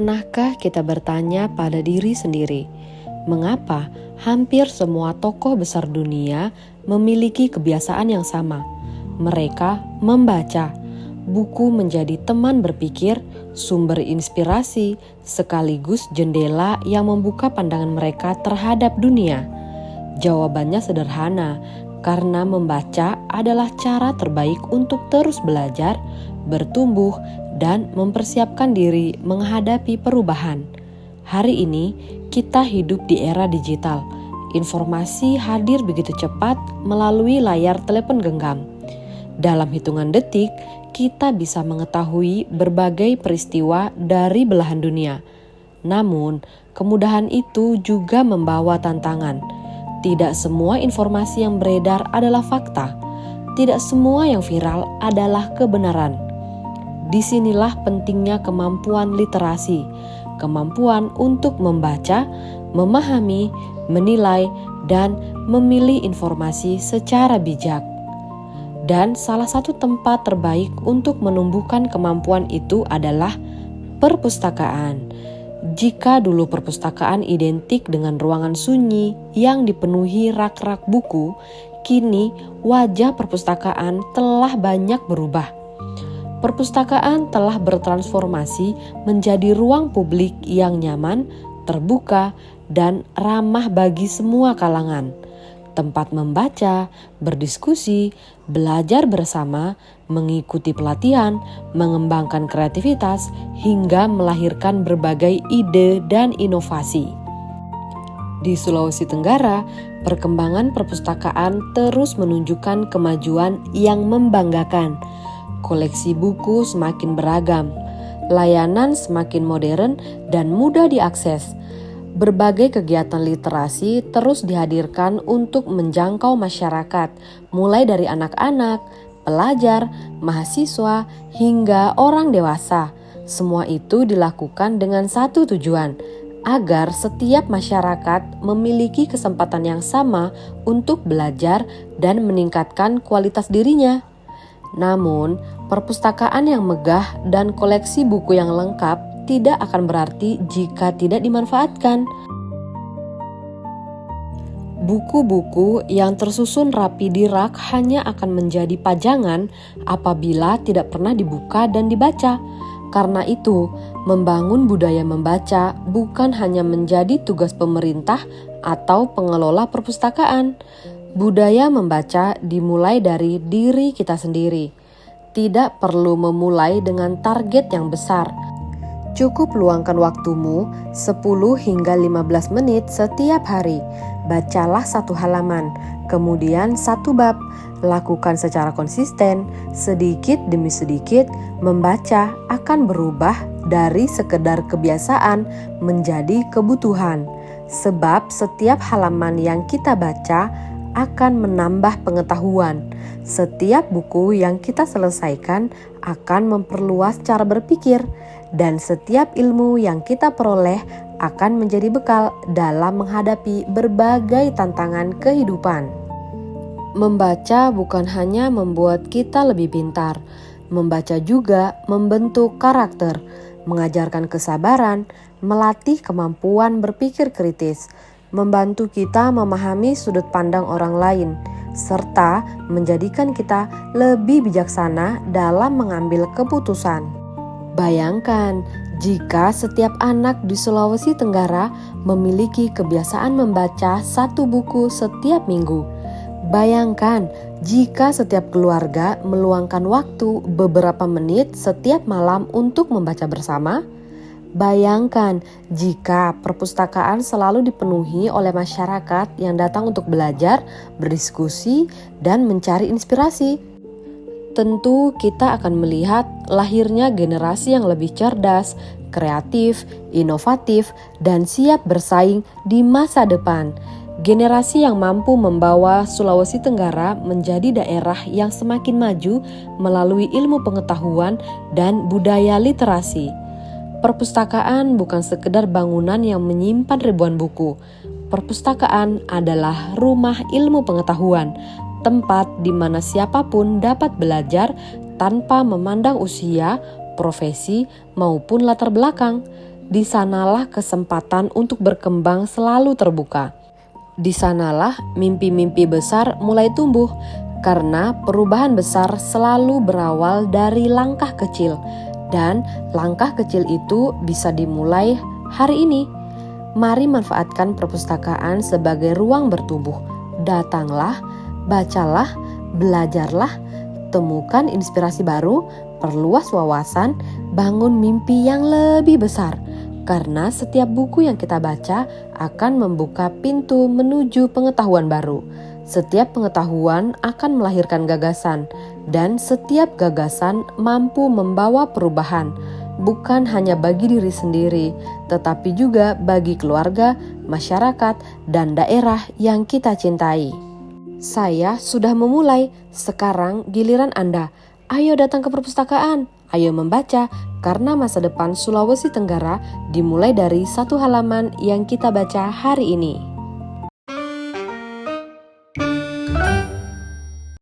Pernahkah kita bertanya pada diri sendiri, mengapa hampir semua tokoh besar dunia memiliki kebiasaan yang sama? Mereka membaca. Buku menjadi teman berpikir, sumber inspirasi, sekaligus jendela yang membuka pandangan mereka terhadap dunia. Jawabannya sederhana, karena membaca adalah cara terbaik untuk terus belajar, bertumbuh, dan mempersiapkan diri menghadapi perubahan. Hari ini, kita hidup di era digital. Informasi hadir begitu cepat melalui layar telepon genggam. Dalam hitungan detik, kita bisa mengetahui berbagai peristiwa dari belahan dunia. Namun, kemudahan itu juga membawa tantangan. Tidak semua informasi yang beredar adalah fakta. Tidak semua yang viral adalah kebenaran. Disinilah pentingnya kemampuan literasi, kemampuan untuk membaca, memahami, menilai, dan memilih informasi secara bijak. Dan salah satu tempat terbaik untuk menumbuhkan kemampuan itu adalah perpustakaan. Jika dulu perpustakaan identik dengan ruangan sunyi yang dipenuhi rak-rak buku, kini wajah perpustakaan telah banyak berubah. Perpustakaan telah bertransformasi menjadi ruang publik yang nyaman, terbuka, dan ramah bagi semua kalangan. Tempat membaca, berdiskusi, belajar bersama, mengikuti pelatihan, mengembangkan kreativitas, hingga melahirkan berbagai ide dan inovasi. Di Sulawesi Tenggara, perkembangan perpustakaan terus menunjukkan kemajuan yang membanggakan. Koleksi buku semakin beragam, layanan semakin modern dan mudah diakses. Berbagai kegiatan literasi terus dihadirkan untuk menjangkau masyarakat, mulai dari anak-anak, pelajar, mahasiswa, hingga orang dewasa. Semua itu dilakukan dengan satu tujuan, agar setiap masyarakat memiliki kesempatan yang sama untuk belajar dan meningkatkan kualitas dirinya. Namun, perpustakaan yang megah dan koleksi buku yang lengkap tidak akan berarti jika tidak dimanfaatkan. Buku-buku yang tersusun rapi di rak hanya akan menjadi pajangan apabila tidak pernah dibuka dan dibaca. Karena itu, membangun budaya membaca bukan hanya menjadi tugas pemerintah atau pengelola perpustakaan. Budaya membaca dimulai dari diri kita sendiri. Tidak perlu memulai dengan target yang besar. Cukup luangkan waktumu 10 hingga 15 menit setiap hari. Bacalah satu halaman, kemudian satu bab. Lakukan secara konsisten, sedikit demi sedikit. Membaca akan berubah dari sekedar kebiasaan menjadi kebutuhan. Sebab setiap halaman yang kita baca akan menambah pengetahuan. Setiap buku yang kita selesaikan akan memperluas cara berpikir, dan setiap ilmu yang kita peroleh akan menjadi bekal dalam menghadapi berbagai tantangan kehidupan. Membaca bukan hanya membuat kita lebih pintar, membaca juga membentuk karakter, mengajarkan kesabaran, melatih kemampuan berpikir kritis, membantu kita memahami sudut pandang orang lain, serta menjadikan kita lebih bijaksana dalam mengambil keputusan. Bayangkan jika setiap anak di Sulawesi Tenggara memiliki kebiasaan membaca satu buku setiap minggu. Bayangkan jika setiap keluarga meluangkan waktu beberapa menit setiap malam untuk membaca bersama. Bayangkan jika perpustakaan selalu dipenuhi oleh masyarakat yang datang untuk belajar, berdiskusi, dan mencari inspirasi. Tentu kita akan melihat lahirnya generasi yang lebih cerdas, kreatif, inovatif, dan siap bersaing di masa depan. Generasi yang mampu membawa Sulawesi Tenggara menjadi daerah yang semakin maju melalui ilmu pengetahuan dan budaya literasi. Perpustakaan bukan sekedar bangunan yang menyimpan ribuan buku. Perpustakaan adalah rumah ilmu pengetahuan, tempat di mana siapapun dapat belajar tanpa memandang usia, profesi, maupun latar belakang. di sanalah kesempatan untuk berkembang selalu terbuka. Di sanalah mimpi-mimpi besar mulai tumbuh, karena perubahan besar selalu berawal dari langkah kecil, dan langkah kecil itu bisa dimulai hari ini. Mari manfaatkan perpustakaan sebagai ruang bertumbuh. Datanglah, bacalah, belajarlah, temukan inspirasi baru, perluas wawasan, bangun mimpi yang lebih besar. Karena setiap buku yang kita baca akan membuka pintu menuju pengetahuan baru. Setiap pengetahuan akan melahirkan gagasan, dan setiap gagasan mampu membawa perubahan, bukan hanya bagi diri sendiri, tetapi juga bagi keluarga, masyarakat, dan daerah yang kita cintai. Saya sudah memulai, sekarang giliran Anda. Ayo datang ke perpustakaan, ayo membaca, karena masa depan Sulawesi Tenggara dimulai dari satu halaman yang kita baca hari ini.